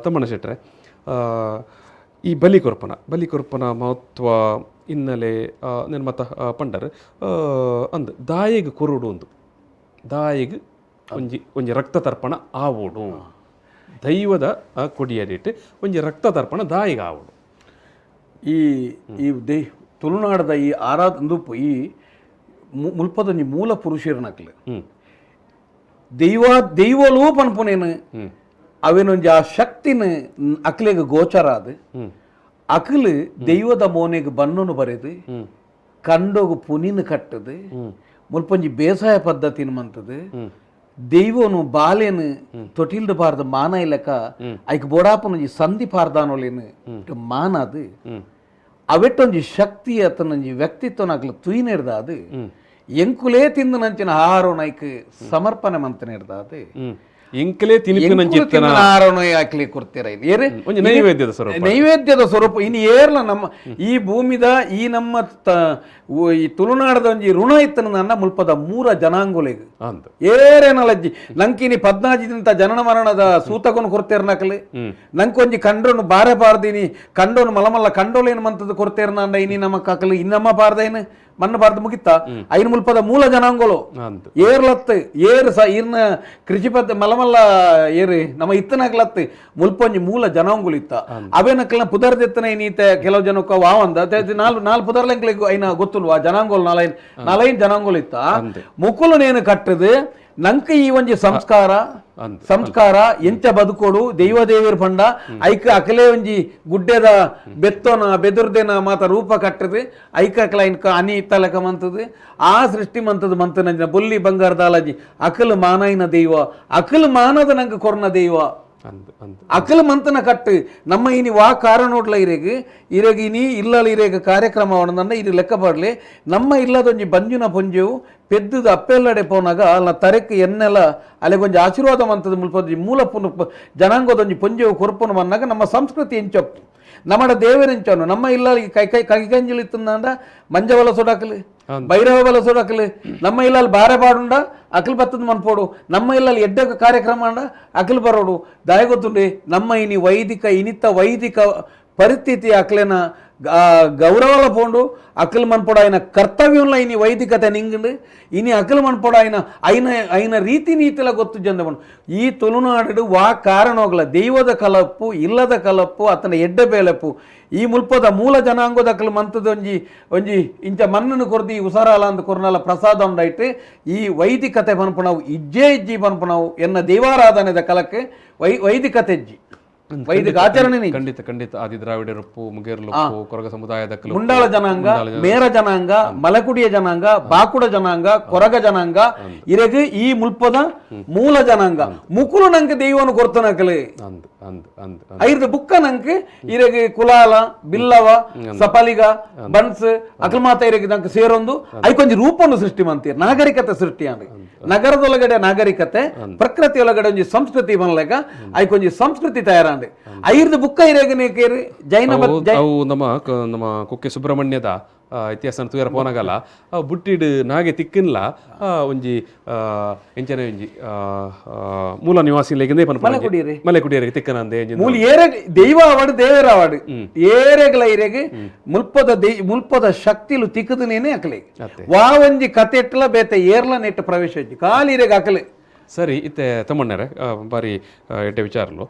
ತಮ್ಮಣ್ಣ ಶೆಟ್ರೆ, ಈ ಬಲಿಕೊರ್ಪನ ಮಹತ್ವ ಹಿನ್ನೆಲೆ నేను ಮತ್ತ ಪಂಡರ್ ಅಂದ್ ದಾಯಿಗೆ ಕೊರುಡು ಒಂದು ದಾಯಿಗೆ ಒಂಜಿ ರಕ್ತ ತರ್ಪಣ ಆವೋಡು ದೈವದ ಕೊಡಿಯಡಿಟ್ಟು ಒಂಜಿ ರಕ್ತ ತರ್ಪಣ ದಾಯಿಗೆ ಆವೋಡು. ಈ ಈ ತುಳುನಾಡದ ಈ ಆರಾಧಂದು ಈ ಮುಲ್ಪದೊಂಜಿ ಮೂಲ ಪುರುಷರನಕ್ಲು ದೈವಲೂ ಪನ್ಪುನೇನು ಅವೇನೊಂಜಿ ಆ ಶಕ್ತಿನ ಅಕ್ಲೆಗ್ ಗೋಚರ ಅದು ಅಕ್ಲು ದೈವದ ಮೋನೆಗೆ ಬನ್ನನು ಬರೆದು ಕಂಡೋಗು ಪುನಿನ ಕಟ್ಟದು ಮುಲ್ಪೊಂಜಿ ಬೇಸಾಯ ಪದ್ಧತಿನ ಮಂತದು ದೈವನು ಬಾಲೆನು ತೊಟಿಲ್ದ ಪಾರ್ದ ಮಾನ ಇಲ್ಲಕ ಐಕ್ ಬೋಡಾಪನೊಂಜಿ ಸಂಧಿ ಪಾರ್ದಾನೊಲೇನು ಮಾನ ಅದು ಅವೆಟ್ಟೊಂಜಿ ಶಕ್ತಿ ಅತನೊಂಜಿ ವ್ಯಕ್ತಿತ್ವನ ಅಕ್ಲು ತುಯ್ನೆಡ್ದ ಅದು ಎಂಕುಲೇ ತಿಂದು ನಂಚಿನ ಆಹಾರನ ಐಕ್ ಸಮರ್ಪಣೆ ಮಂತನೆಡ್ದ ಅದು ಇಂಕಲೇ ಹಾಕ್ಲಿ ಕೊಡ್ತೀರ ನೈವೇದ್ಯದ ಸ್ವರೂಪ ಇನ್ನು ಏರ್ಲ ನಮ್ಮ ಈ ಭೂಮಿದ ಈ ನಮ್ಮ ಈ ತುಳುನಾಡದ ಒಂಜಿ ಋಣ ಇತ್ತನ ನನ್ನ ಮುಲ್ಪದ ಮೂರ ಜನಾಂಗುಲೆಗ್ ಏರೇನಲಜ್ಜಿ ನಂಕಿನಿ 14 ಜನನ ಮರಣದ ಸೂತಕನು ಕೊಡ್ತೇರ್ನಕಲಿ ನಂಕೊಂಜಿ ಕಂಡ್ರನು ಬಾರೆ ಪಾರ್ದಿನಿ ಕಂಡೋನು ಮಲಮಲ್ಲ ಕಂಡೋಲೇನು ಮಂತದ ಕೊಡ್ತೇರ್ನ ಅಂಡ ಇನಿ ನಮ್ಮ ಕಾಕಲು ಇನ್ನಮ್ಮ ಪಾರ್ದೇನು ಮಣ್ಣು ಬಾರ್ದು ಮುಗಿತ ಐನು ಮುಲ್ಪದ ಮೂಲ ಜನಾಂಗೋಲು ಏರ್ಲತ್ತು ಏರು ಸ ಇರ್ನ ಕೃಷಿ ಪದ್ಧ ಮಲಮಲ್ಲ ಏರು ನಮ್ಮ ಇತ್ತನಾಗ್ಲತ್ತು ಮುಲ್ಪೊಂಜಿ ಮೂಲ ಜನಾಂಗುಲು ಇತ್ತ ಅವೇನಕ್ಲ ಪುದರ್ದೆತ್ತನ ಏನೀತ ಕೆಲವು ಜನಕ್ಕ ವಾವಂದ ನಾಲ್ ಪುದರ್ಲೆಂಕ್ಲಿಗೆ ಐನ ಗೊತ್ತುಲ್ವಾ ಜನಾಂಗೋಲು ನಾಲೈನ್ ಜನಾಂಗೋಲು ಇತ್ತ ಮುಕುಲು ನೇನು ಕಟ್ಟದು ನಂಕ ಈ ಒಂಜಿ ಸಂಸ್ಕಾರ ಎಂಚ ಬದುಕೋಡು ದೈವದೇವಿರ ಪಂಡ ಐಕ ಅಕಲೇ ಒಂಜಿ ಗುಡ್ಡೆದ ಬೆತ್ತೋನ ಬೆದುರ್ದೇನ ಮಾತ ರೂಪ ಕಟ್ಟದು ಐಕ ಅಕಲ ಇನ್ಕ ಅನಿ ಇತ್ತಲಕ ಮಂತದು ಆ ಸೃಷ್ಟಿ ಮಂತದ ಮಂತನ ಬೊಲ್ಲಿ ಬಂಗಾರದ ಅಲಜಿ ಅಕಲ್ ಮಾನೈನ ದೈವ ಅಕಲ್ ಮಾನದ ನಂಗೆ ಕೊರ್ನ ದೈವ ಅಕಲ್ ಮಂತನ ಕಟ್ಟು ನಮ್ಮ ಇನಿ ವಾ ಕಾರಣೋಡ್ಲ ಇರೆಗ್ ಇನಿ ಇಲ್ಲಲ ಇರೇಗ ಕಾರ್ಯಕ್ರಮ ಅವನನ್ನ ಇದು ಲೆಕ್ಕ ಪಡ್ಲಿ ನಮ್ಮ ಇಲ್ಲದೊಂಜಿ ಬಂಜುನ ಪೊಂಜೆವು ಪೆದ್ದದ ಅಪ್ಪೆಲ್ಲಡೆ ಪೋನಾಗ ಅಲ್ಲ ತರೆಕ್ ಎನ್ನೆಲ ಅಲೆಗೊಂಜಿ ಆಶೀರ್ವಾದ ಮಂತದ ಮುಲ್ಪೊಂಜಿ ಮೂಲ ಜನಾಂಗದೊಂಜಿ ಪೊಂಜೆವು ಕೊರ್ಪುನ ಮನ್ನಾಗ ನಮ್ಮ ಸಂಸ್ಕೃತಿ ಎಂಚೊಪ್ಪು ನಮ್ಮಡ ದೇವರೆಂಚನು ನಮ್ಮ ಇಲ್ಲ ಕೈಕಂಜಿಲು ಇತ್ತಂದ ಮಂಜವಲ ಸೊಡಾಕಲು ಭೈರವ ಬಲ ಸೊಡಾಕಲು ನಮ್ಮ ಇಲ್ಲಲ್ಲಿ ಬಾರೆ ಪಾಡುಂಡ ಅಕಲ್ ಬತ್ತದ ಮನ್ಪೋಡು ನಮ್ಮ ಇಲ್ಲಲ್ಲಿ ಎಡ್ಡ ಕಾರ್ಯಕ್ರಮ ಅಂಡ ಅಕಲ್ ಬರೋಡು ದಾಯ ಗೊತ್ತುಂಡೆ ನಮ್ಮ ಇನಿ ವೈದಿಕ ಪರಿಸ್ಥಿತಿ ಅಕ್ಲೆನ ಗೌರವಲ ಪೋಂಡು ಅಕಲ್ ಮನ್ಪೋಡ ಆಯ್ನ ಕರ್ತವ್ಯಂಲ ಇನಿ ವೈದಿಕತೆ ನಿಂಗಂಡು ಇನಿ ಅಕಲ್ ಮನ್ಪೋಡ ಐನ ರೀತಿ ನೀತಿಲ ಗೊತ್ತು ಜಂದವನು ಈ ತುಳುನಾಡು ವಾ ಕಾರಣೋಗ್ಲ ದೈವದ ಕಲಪ್ಪು ಇಲ್ಲದ ಕಲಪ್ಪು ಅತನ ಎಡ್ಡ ಬೇಲೆಪ್ಪು ಈ ಮುಲ್ಪದ ಮೂಲ ಜನಾಂಗದ ಅಕಲ್ ಮಂತದ ಒಂಜಿ ಇಂಚ ಮಣ್ಣನ್ನು ಕೊರ್ದಿ ಉಸಾರಾಲ ಅಂದ ಕೊರ್ನಲ ಪ್ರಸಾದ ಉಂಡಾಯ್ತು ಈ ವೈದಿಕತೆ ಪನ್ಪುಣವು ಇಜ್ಜಿ ಪನ್ಪುಣವು ಎನ್ನ ದೈವಾರಾಧನೆದ ಕಲಕ್ಕೆ ವೈದಿಕತೆ ಇಜ್ಜಿ ವೈದಿಕ ಆಚರಣೆ ಖಂಡಿತ ಆದಿ ದ್ರಾವಿಡರಪ್ಪು ಮುಗೇರ್ಲಪ್ಪು ಕೊರಗ ಸಮುದಾಯದ ಮುಂಡಾಳ ಜನಾಂಗ ಮೇರ ಜನಾಂಗ ಮಲಕುಡಿಯ ಜನಾಂಗ ಬಾಕುಡ ಜನಾಂಗ ಕೊರಗ ಜನಾಂಗ ಇರೆಗ್ ಈ ಮುಲ್ಪದ ಮೂಲ ಜನಾಂಗ ಮುಕುಲು ನಂಗೆ ದೈವನು ಕೊರ್ತನಕಲೆ ಐದು ಬುಕ್ಕ ನಂಗೆ ಇರೆಗ್ ಕುಲಾಲ ಬಿಲ್ಲವ ಸಪಲಿಗ ಬನ್ಸ್ ಅಕಲ್ ಮಾತ ಇರೆಗ್ ನಂಗೆ ಸೇರೊಂದು ಐಕೊಂಜಿ ರೂಪವನ್ನು ಸೃಷ್ಟಿ ಮಂತೀರ್ ನಾಗರಿಕತೆ ಸೃಷ್ಟಿ ಅಂದ್ ನಗರದೊಳಗಡೆ ನಾಗರಿಕತೆ ಪ್ರಕೃತಿ ಒಳಗಡೆ ಒಂಜಿ ಸಂಸ್ಕೃತಿ ಬನ್ಲೆಗ ಐಕೊಂಜಿ ಸಂಸ್ಕೃತಿ ತಯಾರ ಐರ್ದು ಬುಕ್ಕ ಇರೇಗನೆ ಕೇರಿ ಜೈನ ಅವು ನಮ್ಮ ಕುಕ್ಕೆ ಸುಬ್ರಹ್ಮಣ್ಯದ ಇತಿಹಾಸ ತೂಯರ ಪೋನಗಲ್ಲ ಅವು ಬುಟ್ಟಿಡ್ ನಾಗೆ ತಿಕ್ಕಿನ್ಲ ಒಂಜಿ ಎಂಚನೆ ಒಂಜಿ ಮೂಲ ನಿವಾಸಿ ಮಲೆಕುಡಿಯರಿಗೆ ತಿಕ್ಕನಂದೆ ಮೂಲ ಏರೆ ದೈವ ಆವಾಡು ದೇವರ ಆವಾಡು ಏರೆಗಳ ಇರೆಗೆ ಮುಲ್ಪದ ಶಕ್ತಿಲು ತಿಕ್ಕದನೇನೆ ಅಕಲೆ ವಾ ಒಂಜಿ ಕತೆ ಇಟ್ಟಲ ಬೇತೆ ಏರ್ಲ ನೆಟ್ಟು ಪ್ರವೇಶ ಕಾಲಿ ಇರೆಗೆ ಅಕಲೆ ಸರಿ ಇತ್ತೆ ತಮ್ಮಣ್ಣರೆ ಬಾರಿ ಎಡ್ಡೆ ವಿಚಾರಲು